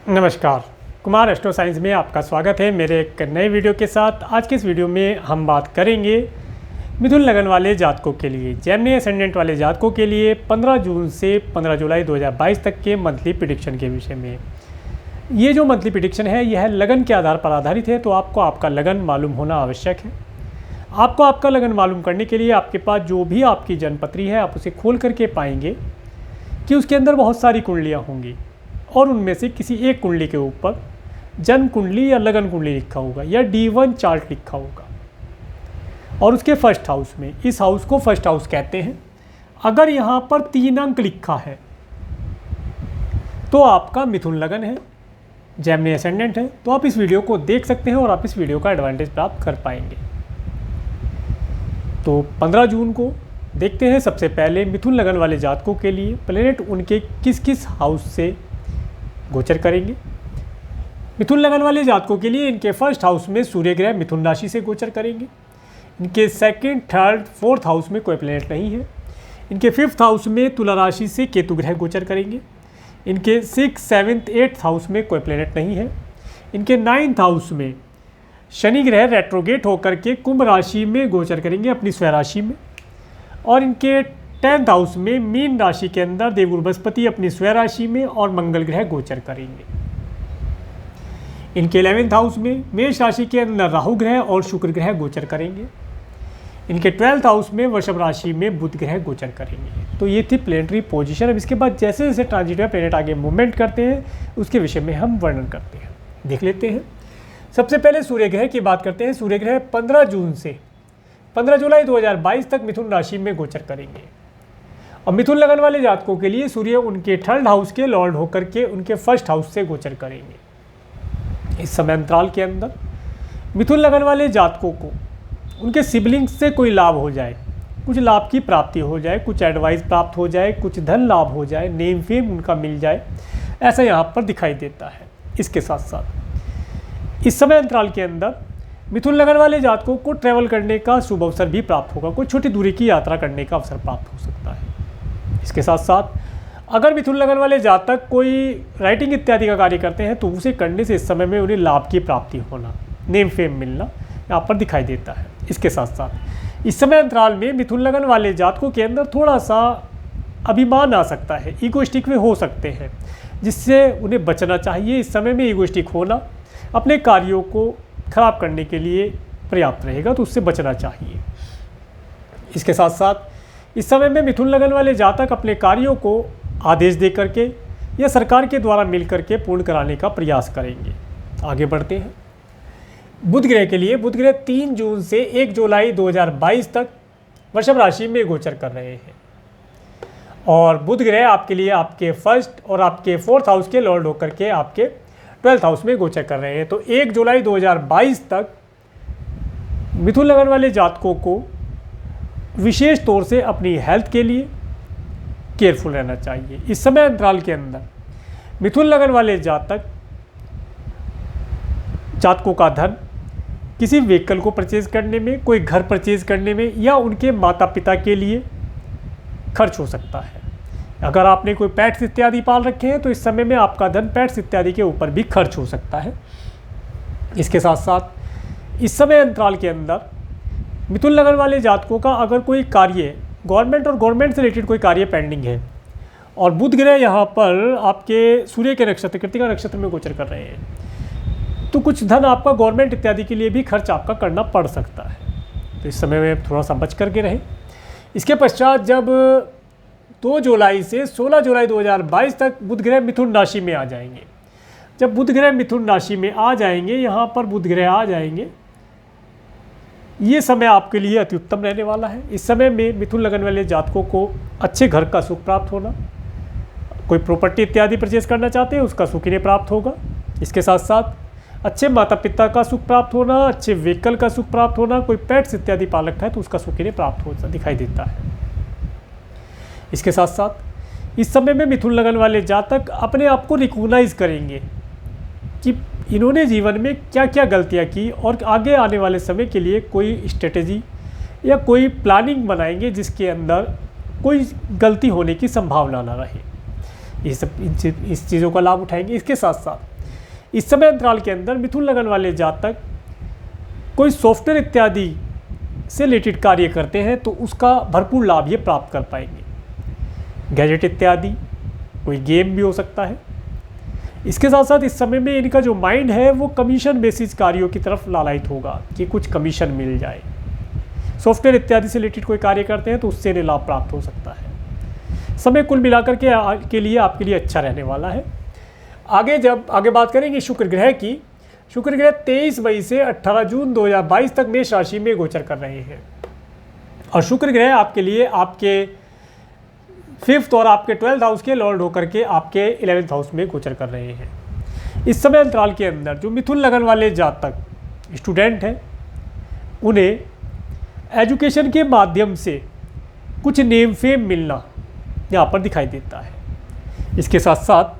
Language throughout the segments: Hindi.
नमस्कार, कुमार एस्ट्रो साइंस में आपका स्वागत है मेरे एक नए वीडियो के साथ। आज के इस वीडियो में हम बात करेंगे मिथुन लगन वाले जातकों के लिए, जेमिनी असेंडेंट वाले जातकों के लिए 15 जून से 15 जुलाई 2022 तक के मंथली प्रेडिक्शन के विषय में। ये जो मंथली प्रेडिक्शन है यह लगन के आधार पर आधारित है, तो आपको आपका लगन मालूम होना आवश्यक है। आपको आपका लगन मालूम करने के लिए आपके पास जो भी आपकी जन्मपत्री है आप उसे खोल करके पाएंगे कि उसके अंदर बहुत सारी कुंडलियाँ होंगी और उनमें से किसी एक कुंडली के ऊपर जन्म कुंडली या लगन कुंडली लिखा होगा या D1 चार्ट लिखा होगा और उसके फर्स्ट हाउस में, इस हाउस को फर्स्ट हाउस कहते हैं। अगर यहाँ पर 3 अंक लिखा है तो आपका मिथुन लगन है, जेमिनी असेंडेंट है। तो आप इस वीडियो को देख सकते हैं और आप इस वीडियो का एडवांटेज प्राप्त कर पाएंगे। तो 15 जून को देखते हैं सबसे पहले मिथुन लगन वाले जातकों के लिए प्लेनेट उनके किस किस हाउस से गोचर करेंगे। मिथुन लगन वाले जातकों के लिए इनके फर्स्ट हाउस में सूर्य ग्रह मिथुन राशि से गोचर करेंगे। इनके सेकंड, थर्ड, फोर्थ हाउस में कोई प्लेनेट नहीं है। इनके फिफ्थ हाउस में तुला राशि से केतु ग्रह गोचर करेंगे। इनके 6, 7, 8 हाउस में कोई प्लेनेट नहीं है। इनके 9th हाउस में शनि ग्रह रेट्रोगेट होकर के कुंभ राशि में गोचर करेंगे अपनी स्वयं राशि में। और इनके 10th हाउस में मीन राशि के अंदर देवगुरु बृहस्पति अपनी स्वयं राशि में और मंगल ग्रह गोचर करेंगे। इनके 11th हाउस में मेष राशि के अंदर राहु ग्रह और शुक्र ग्रह गोचर करेंगे। इनके 12th हाउस में वृषभ राशि में बुध ग्रह गोचर करेंगे। तो ये थी प्लेनेटरी पोजीशन। अब इसके बाद जैसे जैसे ट्रांजिट प्लेनेट आगे मूवमेंट करते हैं उसके विषय में हम वर्णन करते हैं, देख लेते हैं। सबसे पहले सूर्य ग्रह की बात करते हैं। सूर्य ग्रह 15 जून से 15 जुलाई 2022 तक मिथुन राशि में गोचर करेंगे और मिथुन लगन वाले जातकों के लिए सूर्य उनके 3rd हाउस के लॉर्ड होकर के उनके 1st हाउस से गोचर करेंगे। इस समय अंतराल के अंदर मिथुन लगन वाले जातकों को उनके सिबलिंग्स से कोई लाभ हो जाए, कुछ लाभ की प्राप्ति हो जाए, कुछ एडवाइस प्राप्त हो जाए, कुछ धन लाभ हो जाए, नेम फेम उनका मिल जाए, ऐसा यहाँ पर दिखाई देता है। इसके साथ साथ इस समय अंतराल के अंदर मिथुन लगन वाले जातकों को ट्रैवल करने का शुभ अवसर भी प्राप्त होगा। कोई छोटी दूरी की यात्रा करने का अवसर प्राप्त हो सकता है। इसके साथ साथ अगर मिथुन लगन वाले जातक कोई राइटिंग इत्यादि का कार्य करते हैं तो उसे करने से इस समय में उन्हें लाभ की प्राप्ति होना, नेम फेम मिलना यहाँ पर दिखाई देता है। इसके साथ साथ इस समय अंतराल में मिथुन लगन वाले जातकों के अंदर थोड़ा सा अभिमान आ सकता है, ईगोइस्टिक वे हो सकते हैं, जिससे उन्हें बचना चाहिए। इस समय में ईगोइस्टिक होना अपने कार्यों को खराब करने के लिए पर्याप्त रहेगा, तो उससे बचना चाहिए। इसके साथ साथ इस समय में मिथुन लगन वाले जातक अपने कार्यों को आदेश दे करके या सरकार के द्वारा मिल करके पूर्ण कराने का प्रयास करेंगे। आगे बढ़ते हैं। बुध ग्रह के लिए बुध ग्रह 3 जून से 1 जुलाई 2022 तक वृषभ राशि में गोचर कर रहे हैं और बुध ग्रह आपके लिए आपके 1st और आपके 4th हाउस के लॉर्ड होकर के आपके 12th हाउस में गोचर कर रहे हैं। तो 1 जुलाई 2022 तक मिथुन लगन वाले जातकों को विशेष तौर से अपनी हेल्थ के लिए केयरफुल रहना चाहिए। इस समय अंतराल के अंदर मिथुन लगन वाले जातकों का धन किसी व्हीकल को परचेज करने में, कोई घर परचेज करने में या उनके माता पिता के लिए खर्च हो सकता है। अगर आपने कोई पेट्स इत्यादि पाल रखे हैं तो इस समय में आपका धन पेट्स इत्यादि के ऊपर भी खर्च हो सकता है। इसके साथ साथ इस समय अंतराल के अंदर मिथुन लगन वाले जातकों का अगर कोई कार्य गवर्नमेंट और गवर्नमेंट से रिलेटेड कोई कार्य पेंडिंग है और बुध ग्रह यहाँ पर आपके सूर्य के नक्षत्र कृत्तिका नक्षत्र में गोचर कर रहे हैं, तो कुछ धन आपका गवर्नमेंट इत्यादि के लिए भी खर्च आपका करना पड़ सकता है। तो इस समय में थोड़ा सा बच करके रहें। इसके पश्चात जब 2 जुलाई से 16 जुलाई 2022 तक बुध ग्रह मिथुन राशि में आ जाएंगे, जब बुध ग्रह मिथुन राशि में आ जाएंगे, यहाँ पर बुध ग्रह आ जाएंगे, ये समय आपके लिए अति उत्तम रहने वाला है। इस समय में मिथुन लगन वाले जातकों को अच्छे घर का सुख प्राप्त होना, कोई प्रॉपर्टी इत्यादि परचेज करना चाहते हैं उसका सुख इन्हें प्राप्त होगा। इसके साथ साथ अच्छे माता पिता का सुख प्राप्त होना, अच्छे व्हीकल का सुख प्राप्त होना, कोई पेट्स इत्यादि पाल रखा है तो उसका सुख इन्हें प्राप्त होता दिखाई देता है। इसके साथ साथ इस समय में मिथुन लगन वाले जातक अपने आप को रिकॉग्नाइज करेंगे कि इन्होंने जीवन में क्या क्या गलतियां की और आगे आने वाले समय के लिए कोई स्ट्रेटेजी या कोई प्लानिंग बनाएंगे जिसके अंदर कोई गलती होने की संभावना ना रहे। ये सब इस चीज़ों का लाभ उठाएंगे। इसके साथ साथ इस समय अंतराल के अंदर मिथुन लगन वाले जातक कोई सॉफ्टवेयर इत्यादि से रिलेटेड कार्य करते हैं तो उसका भरपूर लाभ ये प्राप्त कर पाएंगे। गैजेट इत्यादि, कोई गेम भी हो सकता है। इसके साथ साथ इस समय में इनका जो माइंड है वो कमीशन बेसिस कार्यों की तरफ लालायित होगा कि कुछ कमीशन मिल जाए। सॉफ्टवेयर इत्यादि से रिलेटेड कोई कार्य करते हैं तो उससे इन्हें लाभ प्राप्त हो सकता है। समय कुल मिलाकर के लिए आपके लिए अच्छा रहने वाला है। आगे बात करेंगे शुक्र ग्रह की। शुक्र ग्रह 23 मई से 18 जून 2022 तक मेष राशि में गोचर कर रहे हैं और शुक्र ग्रह आपके लिए आपके 5th और आपके 12th हाउस के लॉर्ड होकर के आपके 11th हाउस में गोचर कर रहे हैं। इस समय अंतराल के अंदर जो मिथुन लगन वाले जातक स्टूडेंट हैं उन्हें एजुकेशन के माध्यम से कुछ नेम फेम मिलना यहाँ पर दिखाई देता है। इसके साथ साथ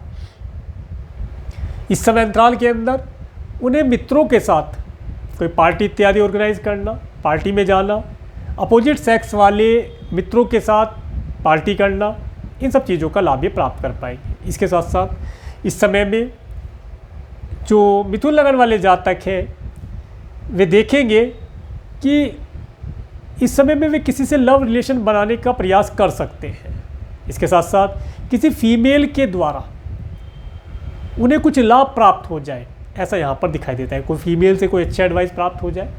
इस समय अंतराल के अंदर उन्हें मित्रों के साथ कोई पार्टी इत्यादि ऑर्गेनाइज करना, पार्टी में जाना, अपोजिट सेक्स वाले मित्रों के साथ पार्टी करना, इन सब चीज़ों का लाभ ये प्राप्त कर पाएंगे। इसके साथ साथ इस समय में जो मिथुन लगन वाले जातक हैं वे देखेंगे कि इस समय में वे किसी से लव रिलेशन बनाने का प्रयास कर सकते हैं। इसके साथ साथ किसी फीमेल के द्वारा उन्हें कुछ लाभ प्राप्त हो जाए, ऐसा यहाँ पर दिखाई देता है। कोई फीमेल से कोई अच्छी एडवाइस प्राप्त हो जाए,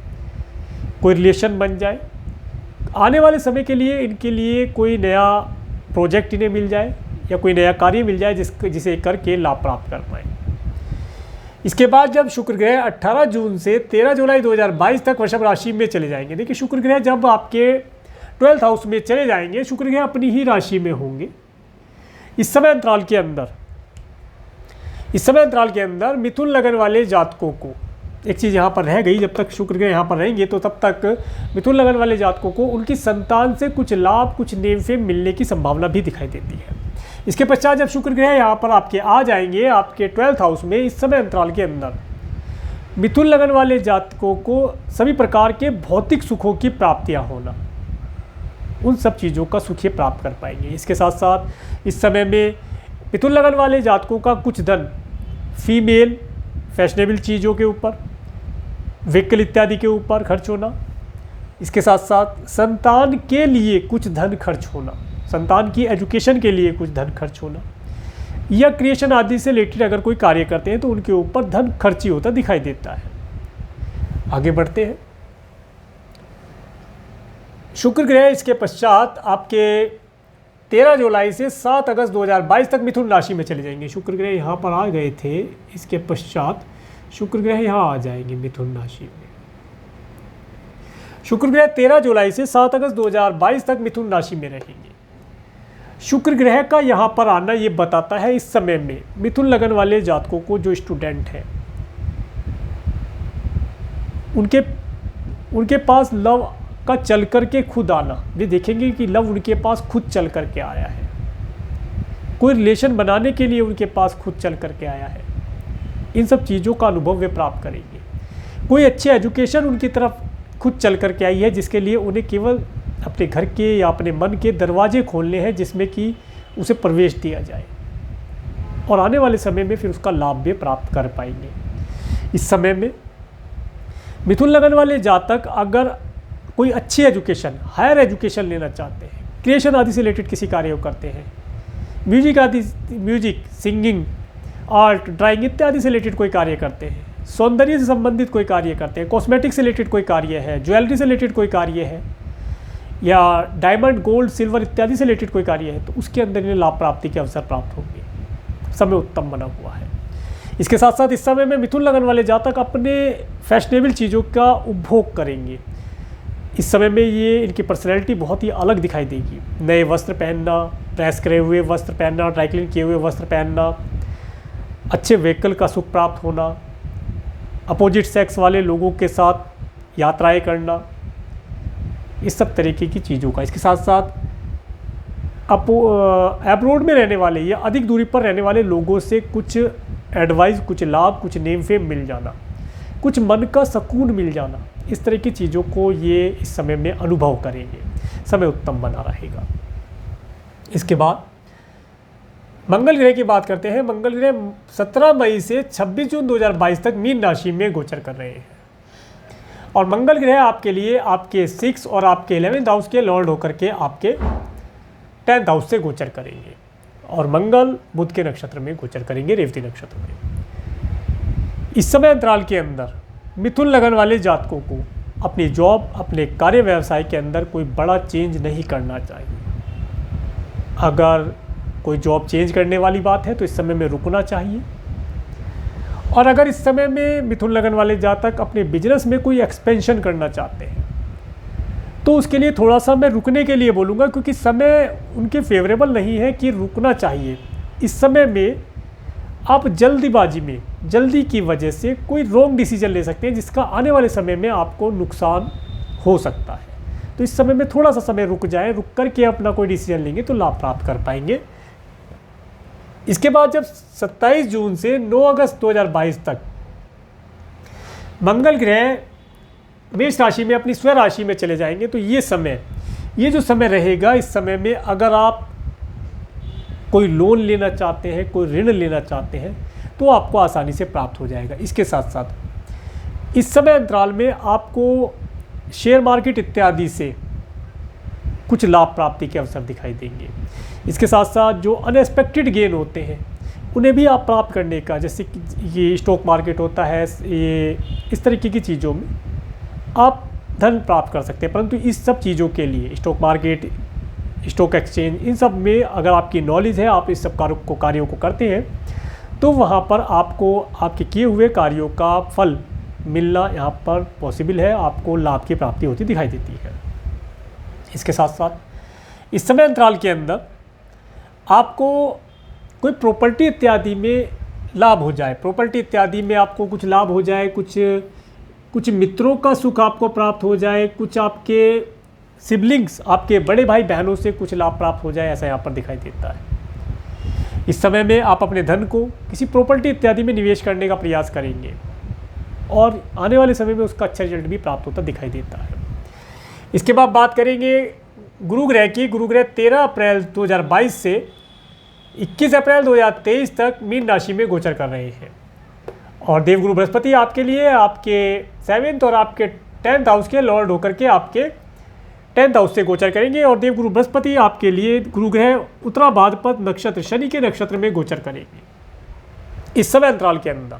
कोई रिलेशन बन जाए, आने वाले समय के लिए इनके लिए कोई नया प्रोजेक्ट इन्हें मिल जाए या कोई नया कार्य मिल जाए जिसे करके लाभ प्राप्त कर पाए। इसके बाद जब शुक्र ग्रह 18 जून से 13 जुलाई 2022 तक वृषभ राशि में चले जाएंगे। देखिए शुक्र ग्रह जब आपके 12th हाउस में चले जाएंगे, शुक्र ग्रह अपनी ही राशि में होंगे। इस समय अंतराल के अंदर मिथुन लगन वाले जातकों को एक चीज़ यहाँ पर रह गई, जब तक शुक्र ग्रह यहाँ पर रहेंगे तो तब तक मिथुन लगन वाले जातकों को उनकी संतान से कुछ लाभ, कुछ नेम फेम मिलने की संभावना भी दिखाई देती है। इसके पश्चात जब शुक्र ग्रह यहाँ पर आपके आ जाएंगे आपके 12th हाउस में, इस समय अंतराल के अंदर मिथुन लगन वाले जातकों को सभी प्रकार के भौतिक सुखों की प्राप्तियाँ होना, उन सब चीज़ों का सुख ये प्राप्त कर पाएंगे। इसके साथ साथ इस समय में मिथुन लगन वाले जातकों का कुछ धन फीमेल फैशनेबल चीज़ों के ऊपर, व्हीकल इत्यादि के ऊपर खर्च होना, इसके साथ साथ संतान के लिए कुछ धन खर्च होना, संतान की एजुकेशन के लिए कुछ धन खर्च होना, या क्रिएशन आदि से रिलेटेड अगर कोई कार्य करते हैं तो उनके ऊपर धन खर्ची होता दिखाई देता है। आगे बढ़ते हैं। शुक्र ग्रह इसके पश्चात आपके 13 जुलाई से 7 अगस्त 2022 तक मिथुन राशि में चले जाएंगे। शुक्र ग्रह यहाँ पर आ गए थे, इसके पश्चात शुक्र ग्रह यहाँ आ जाएंगे मिथुन राशि में। शुक्र ग्रह 13 जुलाई से 7 अगस्त 2022 तक मिथुन राशि में रहेंगे। शुक्र ग्रह का यहाँ पर आना ये बताता है इस समय में मिथुन लगन वाले जातकों को जो स्टूडेंट हैं उनके पास लव का चल करके खुद आना, वे देखेंगे कि लव उनके पास खुद चल करके आया है, कोई रिलेशन बनाने के लिए उनके पास खुद चल करके आया है। इन सब चीज़ों का अनुभव वे प्राप्त करेंगे। कोई अच्छी एजुकेशन उनकी तरफ खुद चल करके आई है जिसके लिए उन्हें केवल अपने घर के या अपने मन के दरवाजे खोलने हैं जिसमें कि उसे प्रवेश दिया जाए और आने वाले समय में फिर उसका लाभ भी प्राप्त कर पाएंगे। इस समय में मिथुन लगन वाले जातक अगर कोई अच्छी एजुकेशन, हायर एजुकेशन लेना चाहते हैं, क्रिएशन आदि से रिलेटेड किसी कार्य को करते हैं, म्यूजिक, सिंगिंग, आर्ट, ड्राइंग इत्यादि से रिलेटेड कोई कार्य करते हैं, सौंदर्य से संबंधित कोई कार्य करते हैं, कॉस्मेटिक से रिलेटेड कोई कार्य है, ज्वेलरी से रिलेटेड कोई कार्य है, या डायमंड, गोल्ड, सिल्वर इत्यादि से रिलेटेड कोई कार्य है, तो उसके अंदर इन्हें लाभ प्राप्ति के अवसर प्राप्त होंगे। समय उत्तम बना हुआ है। इसके साथ साथ इस समय में मिथुन लगन वाले जातक अपने फैशनेबल चीज़ों का उपभोग करेंगे। इस समय में ये इनकी पर्सनैलिटी बहुत ही अलग दिखाई देगी। नए वस्त्र पहनना, प्रेस करे हुए वस्त्र पहनना, ड्राइक्लीन किए हुए वस्त्र पहनना, अच्छे व्हीकल का सुख प्राप्त होना, अपोजिट सेक्स वाले लोगों के साथ यात्राएं करना, इस सब तरीके की चीज़ों का। इसके साथ साथ एब्रोड में रहने वाले या अधिक दूरी पर रहने वाले लोगों से कुछ एडवाइस, कुछ लाभ, कुछ नेम फेम मिल जाना, कुछ मन का सुकून मिल जाना, इस तरह की चीज़ों को ये इस समय में अनुभव करेंगे। समय उत्तम बना रहेगा। इसके बाद मंगल ग्रह की बात करते हैं। मंगल ग्रह 17 मई से 26 जून 2022 तक मीन राशि में गोचर कर रहे हैं और मंगल ग्रह आपके लिए आपके 6 और आपके 11th हाउस के लॉर्ड होकर के आपके 10th हाउस से गोचर करेंगे और मंगल बुध के नक्षत्र में गोचर करेंगे, रेवती नक्षत्र में। इस समय अंतराल के अंदर मिथुन लगन वाले जातकों को अपनी जॉब, अपने कार्य व्यवसाय के अंदर कोई बड़ा चेंज नहीं करना चाहिए। अगर कोई जॉब चेंज करने वाली बात है तो इस समय में रुकना चाहिए और अगर इस समय में मिथुन लगन वाले जातक अपने बिजनेस में कोई एक्सपेंशन करना चाहते हैं तो उसके लिए थोड़ा सा मैं रुकने के लिए बोलूँगा, क्योंकि समय उनके फेवरेबल नहीं है कि रुकना चाहिए। इस समय में आप जल्दीबाजी में, जल्दी की वजह से कोई रॉन्ग डिसीजन ले सकते हैं जिसका आने वाले समय में आपको नुकसान हो सकता है। तो इस समय में थोड़ा सा समय रुक जाएं, रुक करके अपना कोई डिसीजन लेंगे तो लाभ प्राप्त कर पाएंगे। इसके बाद जब 27 जून से 9 अगस्त 2022 तक मंगल ग्रह मेष राशि में अपनी स्वयं राशि में चले जाएंगे तो ये जो समय रहेगा, इस समय में अगर आप कोई लोन लेना चाहते हैं, कोई ऋण लेना चाहते हैं तो आपको आसानी से प्राप्त हो जाएगा। इसके साथ साथ इस समय अंतराल में आपको शेयर मार्केट इत्यादि से कुछ लाभ प्राप्ति के अवसर दिखाई देंगे। इसके साथ साथ जो अनएक्सपेक्टेड गेन होते हैं उन्हें भी आप प्राप्त करने का, जैसे कि ये स्टॉक मार्केट होता है, ये इस तरीके की चीज़ों में आप धन प्राप्त कर सकते हैं। परंतु इस सब चीज़ों के लिए स्टॉक मार्केट, स्टॉक एक्सचेंज, इन सब में अगर आपकी नॉलेज है, आप इस सब कार्यों को करते हैं तो वहाँ पर आपको आपके किए हुए कार्यों का फल मिलना यहाँ पर पॉसिबल है, आपको लाभ की प्राप्ति होती दिखाई देती है। इसके साथ साथ इस समय अंतराल के अंदर आपको कोई प्रॉपर्टी इत्यादि में लाभ हो जाए, प्रॉपर्टी इत्यादि में आपको कुछ लाभ हो जाए, कुछ मित्रों का सुख आपको प्राप्त हो जाए, कुछ आपके सिबलिंग्स, आपके बड़े भाई बहनों से कुछ लाभ प्राप्त हो जाए, ऐसा यहाँ पर दिखाई देता है। इस समय में आप अपने धन को किसी प्रॉपर्टी इत्यादि में निवेश करने का प्रयास करेंगे और आने वाले समय में उसका अच्छा रिजल्ट भी प्राप्त होता दिखाई देता है। इसके बाद बात करेंगे गुरु ग्रह की। गुरु ग्रह 13 अप्रैल 2022 से 21 अप्रैल 2023 तक मीन राशि में गोचर कर रहे हैं और देवगुरु बृहस्पति आपके लिए आपके 7th और आपके 10th हाउस के लॉर्ड होकर के आपके 10th हाउस से गोचर करेंगे और देवगुरु बृहस्पति आपके लिए गुरु ग्रह उत्तरा भाद्रपद नक्षत्र शनि के नक्षत्र में गोचर करेंगे। इस समय अंतराल के अंदर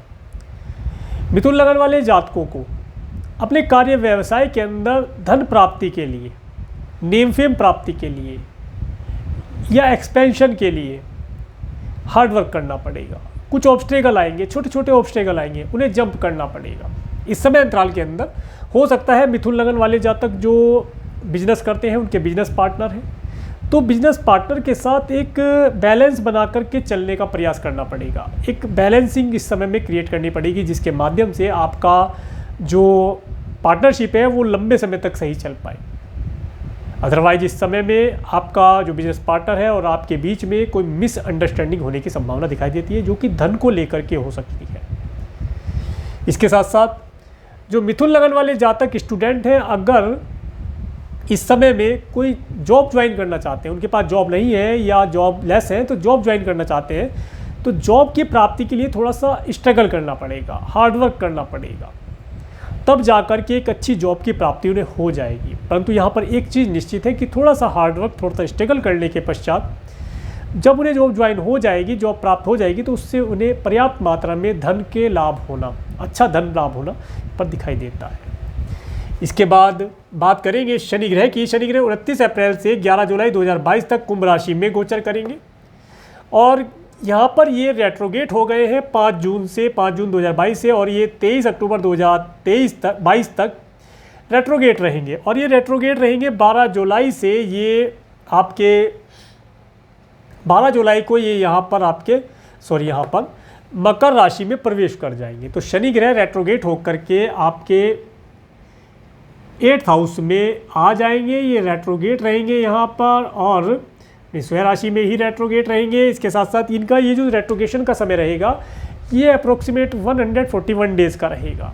मिथुन लगन वाले जातकों को अपने कार्य व्यवसाय के अंदर धन प्राप्ति के लिए, नेम फेम प्राप्ति के लिए या एक्सपेंशन के लिए हार्ड वर्क करना पड़ेगा। कुछ ऑब्स्टेकल आएंगे, छोटे छोटे ऑब्स्टेकल आएंगे, उन्हें जंप करना पड़ेगा। इस समय अंतराल के अंदर हो सकता है मिथुन लगन वाले जातक जो बिजनेस करते हैं उनके बिजनेस पार्टनर हैं तो बिजनेस पार्टनर के साथ एक बैलेंस बना करके चलने का प्रयास करना पड़ेगा। एक बैलेंसिंग इस समय में क्रिएट करनी पड़ेगी जिसके माध्यम से आपका जो पार्टनरशिप है वो लंबे समय तक सही चल पाए। अदरवाइज इस समय में आपका जो बिजनेस पार्टनर है और आपके बीच में कोई मिसअंडरस्टैंडिंग होने की संभावना दिखाई देती है जो कि धन को लेकर के हो सकती है। इसके साथ साथ जो मिथुन लगन वाले जातक स्टूडेंट हैं, अगर इस समय में कोई जॉब ज्वाइन करना चाहते हैं, उनके पास जॉब नहीं है या जॉब लेस है तो जॉब ज्वाइन करना चाहते हैं तो जॉब की प्राप्ति के लिए थोड़ा सा स्ट्रगल करना पड़ेगा, हार्डवर्क करना पड़ेगा, तब जाकर के एक अच्छी जॉब की प्राप्ति उन्हें हो जाएगी। परंतु यहाँ पर एक चीज़ निश्चित है कि थोड़ा सा हार्डवर्क, थोड़ा सा स्ट्रगल करने के पश्चात जब उन्हें जॉब ज्वाइन हो जाएगी, जॉब प्राप्त हो जाएगी तो उससे उन्हें पर्याप्त मात्रा में धन के लाभ होना, अच्छा धन लाभ होना पर दिखाई देता है। इसके बाद बात करेंगे शनि ग्रह की। शनि ग्रह 29 अप्रैल से 11 जुलाई 2022 तक कुंभ राशि में गोचर करेंगे और यहाँ पर ये रेट्रोगेट हो गए हैं 5 जून 2022 से और ये 23 अक्टूबर 2022 तक रेट्रोगेट रहेंगे और ये रेट्रोगेट रहेंगे 12 जुलाई से। ये आपके 12 जुलाई को ये यहाँ पर मकर राशि में प्रवेश कर जाएंगे। तो शनि ग्रह रेट्रोगेट होकर के आपके 8th हाउस में आ जाएंगे, ये रेट्रोगेट रहेंगे यहाँ पर और स्वयं राशि में ही रेट्रोगेट रहेंगे। इसके साथ साथ इनका ये जो रेट्रोगेशन का समय रहेगा ये अप्रोक्सीमेट 141 डेज़ का रहेगा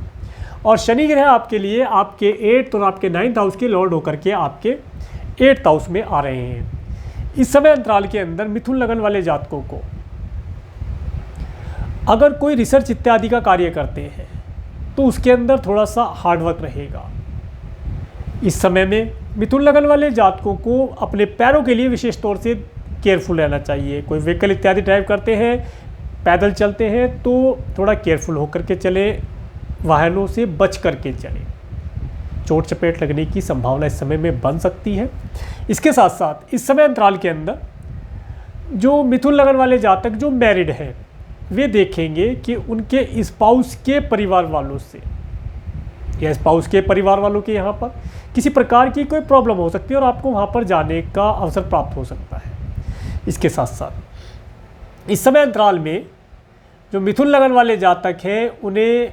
और शनि ग्रह आपके लिए आपके 8th और आपके 9th हाउस के लॉर्ड होकर के आपके 8th हाउस में आ रहे हैं। इस समय अंतराल के अंदर मिथुन लगन वाले जातकों को अगर कोई रिसर्च इत्यादि का कार्य करते हैं तो उसके अंदर थोड़ा सा हार्डवर्क रहेगा। इस समय में मिथुन लगन वाले जातकों को अपने पैरों के लिए विशेष तौर से केयरफुल रहना चाहिए। कोई व्हीकल इत्यादि ड्राइव करते हैं, पैदल चलते हैं, तो थोड़ा केयरफुल होकर के चलें, वाहनों से बच करके चलें। चोट चपेट लगने की संभावना इस समय में बन सकती है। इसके साथ साथ इस समय अंतराल के अंदर जो मिथुन लगन वाले जातक जो मैरिड हैं वे देखेंगे कि उनके स्पाउस के परिवार वालों से या स्पाउस के परिवार वालों के यहाँ पर किसी प्रकार की कोई प्रॉब्लम हो सकती है और आपको वहाँ पर जाने का अवसर प्राप्त हो सकता है। इसके साथ साथ इस समय अंतराल में जो मिथुन लगन वाले जातक हैं उन्हें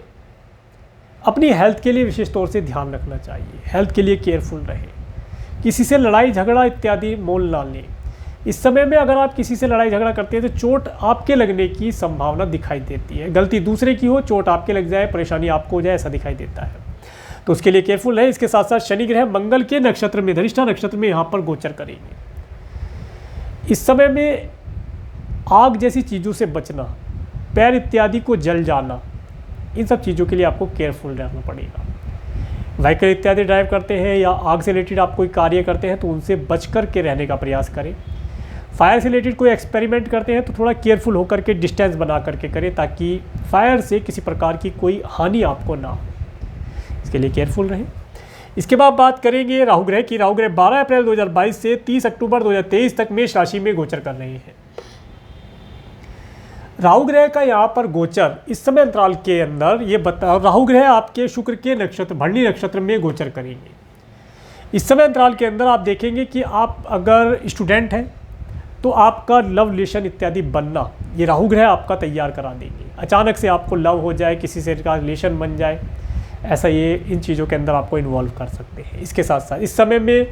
अपनी हेल्थ के लिए विशेष तौर से ध्यान रखना चाहिए। हेल्थ के लिए केयरफुल रहें, किसी से लड़ाई झगड़ा इत्यादि मोल ना लें। इस समय में अगर आप किसी से लड़ाई झगड़ा करते हैं तो चोट आपके लगने की संभावना दिखाई देती है। गलती दूसरे की हो, चोट आपके लग जाए, परेशानी आपको हो जाए, ऐसा दिखाई देता है, तो उसके लिए केयरफुल है। इसके साथ साथ शनि ग्रह मंगल के नक्षत्र में, धनिष्ठा नक्षत्र में यहाँ पर गोचर करेंगे। इस समय में आग जैसी चीज़ों से बचना, पैर इत्यादि को जल जाना, इन सब चीज़ों के लिए आपको केयरफुल रहना पड़ेगा। व्हीकल इत्यादि ड्राइव करते हैं या आग से रिलेटेड आप कोई कार्य करते हैं तो उनसे बच कर के रहने का प्रयास करें। फायर से रिलेटेड कोई एक्सपेरिमेंट करते हैं तो थोड़ा केयरफुल होकर के डिस्टेंस बना करके करें ताकि फायर से किसी प्रकार की कोई हानि आपको ना हो, इसके लिए केयरफुल रहें। इसके बाद बात करेंगे राहु ग्रह की। राहु ग्रह 12 अप्रैल 2022 से 30 अक्टूबर 2023 तक मेष राशि में गोचर कर रहे हैं। राहु ग्रह का यहाँ पर गोचर इस समय अंतराल के अंदर ये राहु ग्रह आपके शुक्र के नक्षत्र भरणी नक्षत्र में गोचर करेंगे। इस समय अंतराल के अंदर आप देखेंगे कि आप अगर स्टूडेंट हैं तो आपका लव रिलेशन इत्यादि बनना ये राहु ग्रह आपका तैयार करा देंगे। अचानक से आपको लव हो जाए, किसी से का रिलेशन बन जाए, ऐसा ये इन चीज़ों के अंदर आपको इन्वॉल्व कर सकते हैं। इसके साथ साथ इस समय में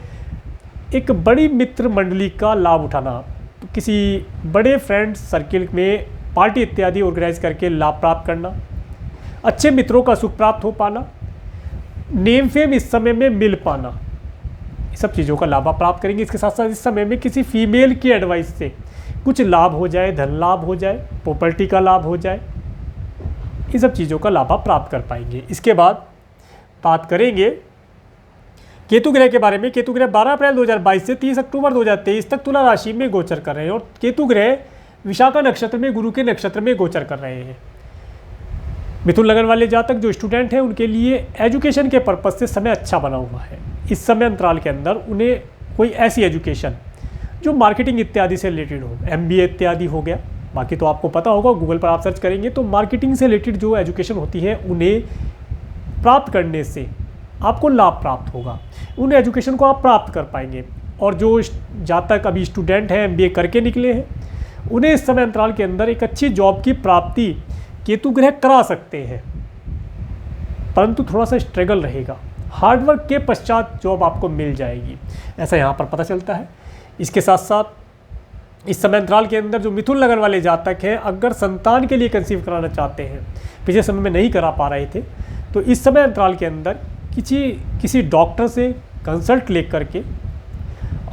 एक बड़ी मित्र मंडली का लाभ उठाना, तो किसी बड़े फ्रेंड सर्किल में पार्टी इत्यादि ऑर्गेनाइज करके लाभ प्राप्त करना, अच्छे मित्रों का सुख प्राप्त हो पाना, नेम फेम इस समय में मिल पाना, ये सब चीज़ों का लाभ आप प्राप्त करेंगे। इसके साथ साथ इस समय में किसी फीमेल की एडवाइस से कुछ लाभ हो जाए, धन लाभ हो जाए, प्रॉपर्टी का लाभ हो जाए, इन सब चीज़ों का लाभ आप प्राप्त कर पाएंगे। इसके बाद बात करेंगे केतु ग्रह के बारे में। केतु ग्रह 12 अप्रैल 2022 से 30 अक्टूबर 2023 तक तुला राशि में गोचर कर रहे हैं और केतु ग्रह विशाखा नक्षत्र में गुरु के नक्षत्र में गोचर कर रहे हैं। मिथुन लगन वाले जातक जो स्टूडेंट हैं उनके लिए एजुकेशन के पर्पज से समय अच्छा बना हुआ है। इस समय अंतराल के अंदर उन्हें कोई ऐसी एजुकेशन जो मार्केटिंग इत्यादि से रिलेटेड हो, MBA इत्यादि हो गया, बाकी तो आपको पता होगा, गूगल पर आप सर्च करेंगे तो मार्केटिंग से रिलेटेड जो एजुकेशन होती है उन्हें प्राप्त करने से आपको लाभ प्राप्त होगा। उन एजुकेशन को आप प्राप्त कर पाएंगे। और जो जातक अभी स्टूडेंट हैं, MBA करके निकले हैं, उन्हें इस समय अंतराल के अंदर एक अच्छी जॉब की प्राप्ति केतु ग्रह करा सकते हैं, परंतु थोड़ा सा स्ट्रगल रहेगा। हार्डवर्क के पश्चात जॉब आपको मिल जाएगी, ऐसा यहाँ पर पता चलता है। इसके साथ साथ इस समय अंतराल के अंदर जो मिथुन लगन वाले जातक हैं अगर संतान के लिए कंसीव कराना चाहते हैं, पिछले समय में नहीं करा पा रहे थे, तो इस समय अंतराल के अंदर किसी डॉक्टर से कंसल्ट ले करके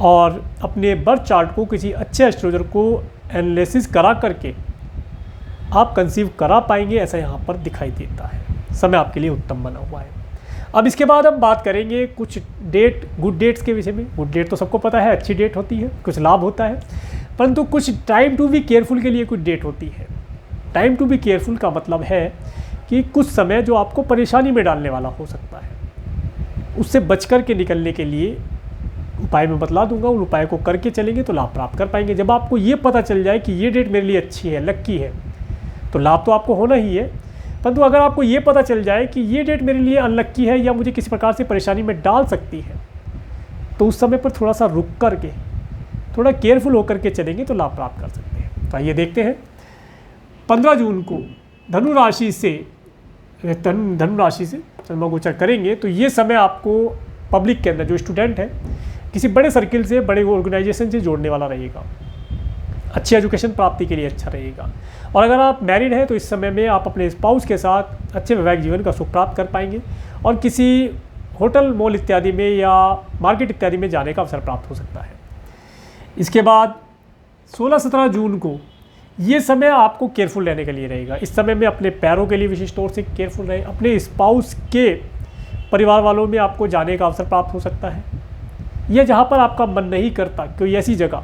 और अपने बर्थ चार्ट को किसी अच्छे एस्ट्रोलॉजर को एनालिसिस करा करके आप कंसीव करा पाएंगे, ऐसा यहाँ पर दिखाई देता है। समय आपके लिए उत्तम बना हुआ है। अब इसके बाद हम बात करेंगे कुछ गुड डेट्स के विषय में। गुड डेट तो सबको पता है, अच्छी डेट होती है, कुछ लाभ होता है, परंतु कुछ टाइम टू बी केयरफुल के लिए कुछ डेट होती है। टाइम टू बी केयरफुल का मतलब है कि कुछ समय जो आपको परेशानी में डालने वाला हो सकता है, उससे बच कर के निकलने के लिए उपाय मैं बतला दूंगा। उन उपाय को करके चलेंगे तो लाभ प्राप्त कर पाएंगे। जब आपको ये पता चल जाए कि ये डेट मेरे लिए अच्छी है, लक्की है, तो लाभ तो आपको होना ही है, परंतु अगर आपको ये पता चल जाए कि ये डेट मेरे लिए अनलक्की है या मुझे किसी प्रकार से परेशानी में डाल सकती है, तो उस समय पर थोड़ा सा रुक कर के थोड़ा केयरफुल होकर के चलेंगे तो लाभ प्राप्त कर सकते हैं। तो आइए देखते हैं 15 जून को धनु राशि से चंद्रमा गोचर करेंगे, तो ये समय आपको पब्लिक के अंदर जो स्टूडेंट है किसी बड़े सर्किल से, बड़े ऑर्गेनाइजेशन से जोड़ने वाला रहेगा। अच्छी एजुकेशन प्राप्ति के लिए अच्छा रहेगा। और अगर आप मैरिड हैं तो इस समय में आप अपने स्पाउस के साथ अच्छे वैवाहिक जीवन का सुख प्राप्त कर पाएंगे और किसी होटल, मॉल इत्यादि में या मार्केट इत्यादि में जाने का अवसर प्राप्त हो सकता है। इसके बाद 16-17 जून को ये समय आपको केयरफुल रहने के लिए रहेगा। इस समय में अपने पैरों के लिए विशेष तौर से केयरफुल रहें। अपने स्पाउस के परिवार वालों में आपको जाने का अवसर प्राप्त हो सकता है, या जहाँ पर आपका मन नहीं करता, कोई ऐसी जगह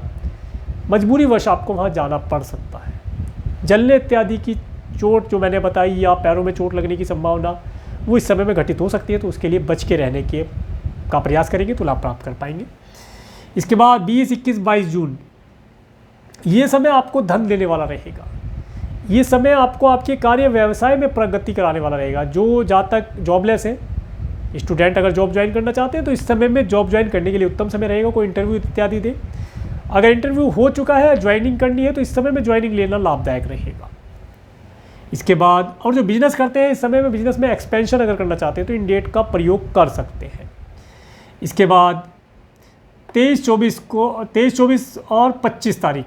मजबूरीवश आपको वहाँ जाना पड़ सकता है। जलने इत्यादि की चोट जो मैंने बताई या पैरों में चोट लगने की संभावना वो इस समय में घटित हो सकती है, तो उसके लिए बच के रहने का प्रयास करेंगे तो लाभ प्राप्त कर पाएंगे। इसके बाद 20, 21, 22 जून ये समय आपको धन देने वाला रहेगा। ये समय आपको आपके कार्य व्यवसाय में प्रगति कराने वाला रहेगा। जो जहाँ तक जॉबलेस है, स्टूडेंट अगर जॉब ज्वाइन करना चाहते हैं तो इस समय में जॉब ज्वाइन करने के लिए उत्तम समय रहेगा। कोई इंटरव्यू इत्यादि दे, अगर इंटरव्यू हो चुका है, ज्वाइनिंग करनी है, तो इस समय में ज्वाइनिंग लेना लाभदायक रहेगा। इसके बाद और जो बिजनेस करते हैं इस समय में बिजनेस में एक्सपेंशन अगर करना चाहते हैं तो इन डेट का प्रयोग कर सकते हैं। इसके बाद 23, 24 और 25 तारीख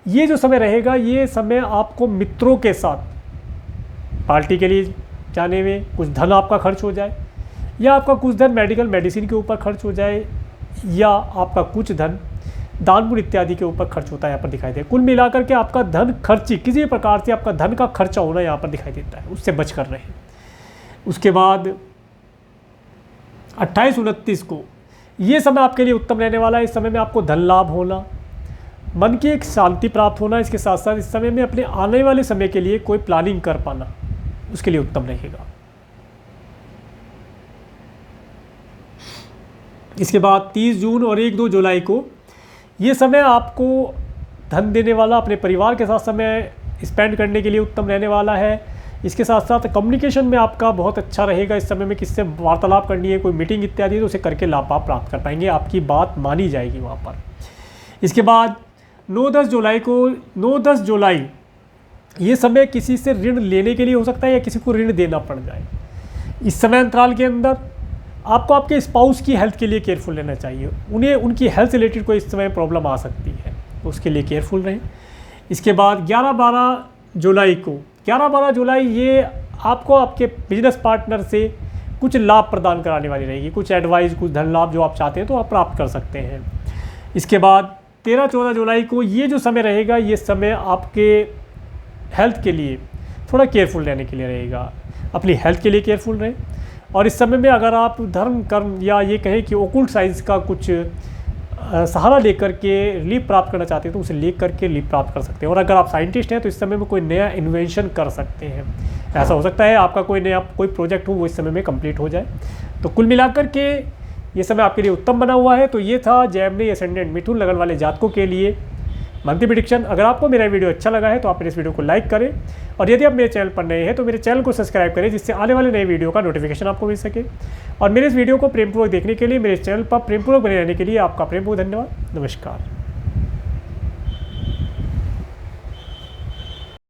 ये जो समय रहेगा, ये समय आपको मित्रों के साथ पार्टी के लिए जाने में कुछ धन आपका खर्च हो जाए, या आपका कुछ धन मेडिकल मेडिसिन के ऊपर खर्च हो जाए, या आपका कुछ धन दान पुण्य इत्यादि के ऊपर खर्च होता है यहाँ पर दिखाई दे। कुल मिलाकर के आपका धन खर्ची किसी प्रकार से आपका धन का खर्चा होना यहाँ पर दिखाई देता है, उससे बच कर रहे हैं। उसके बाद 28, 29 को ये समय आपके लिए उत्तम रहने वाला है। इस समय में आपको धन लाभ होना, मन की एक शांति प्राप्त होना, इसके साथ साथ इस समय में अपने आने वाले समय के लिए कोई प्लानिंग कर पाना उसके लिए उत्तम रहेगा। इसके बाद 30 जून और 1-2 जुलाई को ये समय आपको धन देने वाला, अपने परिवार के साथ समय स्पेंड करने के लिए उत्तम रहने वाला है। इसके साथ साथ कम्युनिकेशन में आपका बहुत अच्छा रहेगा। इस समय में किससे वार्तालाप करनी है, कोई मीटिंग इत्यादि, तो उसे करके लाभ आप प्राप्त कर पाएंगे, आपकी बात मानी जाएगी वहाँ पर। इसके बाद 9-10 जुलाई ये समय किसी से ऋण लेने के लिए हो सकता है या किसी को ऋण देना पड़ जाए। इस समय अंतराल के अंदर आपको आपके स्पाउस की हेल्थ के लिए केयरफुल रहना चाहिए। उन्हें उनकी हेल्थ से रिलेटेड कोई इस समय प्रॉब्लम आ सकती है, तो उसके लिए केयरफुल रहें। इसके बाद 11-12 जुलाई ये आपको आपके बिजनेस पार्टनर से कुछ लाभ प्रदान कराने वाली रहेगी, कुछ एडवाइस, कुछ धन लाभ जो आप चाहते हैं तो आप प्राप्त कर सकते हैं। इसके बाद 13-14 जुलाई को ये जो समय रहेगा, ये समय आपके हेल्थ के लिए थोड़ा केयरफुल रहने के लिए रहेगा। अपनी हेल्थ के लिए केयरफुल रहें। और इस समय में अगर आप धर्म कर्म या ये कहें कि ओकुल्ट साइंस का कुछ सहारा लेकर के रिलीफ प्राप्त करना चाहते हैं तो उसे लेकर के रिलीफ प्राप्त कर सकते हैं। और अगर आप साइंटिस्ट हैं तो इस समय में कोई नया इन्वेंशन कर सकते हैं। ऐसा हो सकता है आपका कोई प्रोजेक्ट हो वो इस समय में कंप्लीट हो जाए। तो कुल मिलाकर के ये समय आपके लिए उत्तम बना हुआ है। तो ये था जेमिनी असेंडेंट मिथुन लगन वाले जातकों के लिए मंथली प्रेडिक्शन। अगर आपको मेरा वीडियो अच्छा लगा है तो आप इस वीडियो को लाइक करें, और यदि आप मेरे चैनल पर नए हैं तो मेरे चैनल को सब्सक्राइब करें, जिससे आने वाले नए वीडियो का नोटिफिकेशन आपको मिल सके। और मेरे इस वीडियो को प्रेमपूर्वक देखने के लिए, मेरे चैनल पर प्रेमपूर्वक बने रहने के लिए आपका प्रेमपूर्वक धन्यवाद। नमस्कार।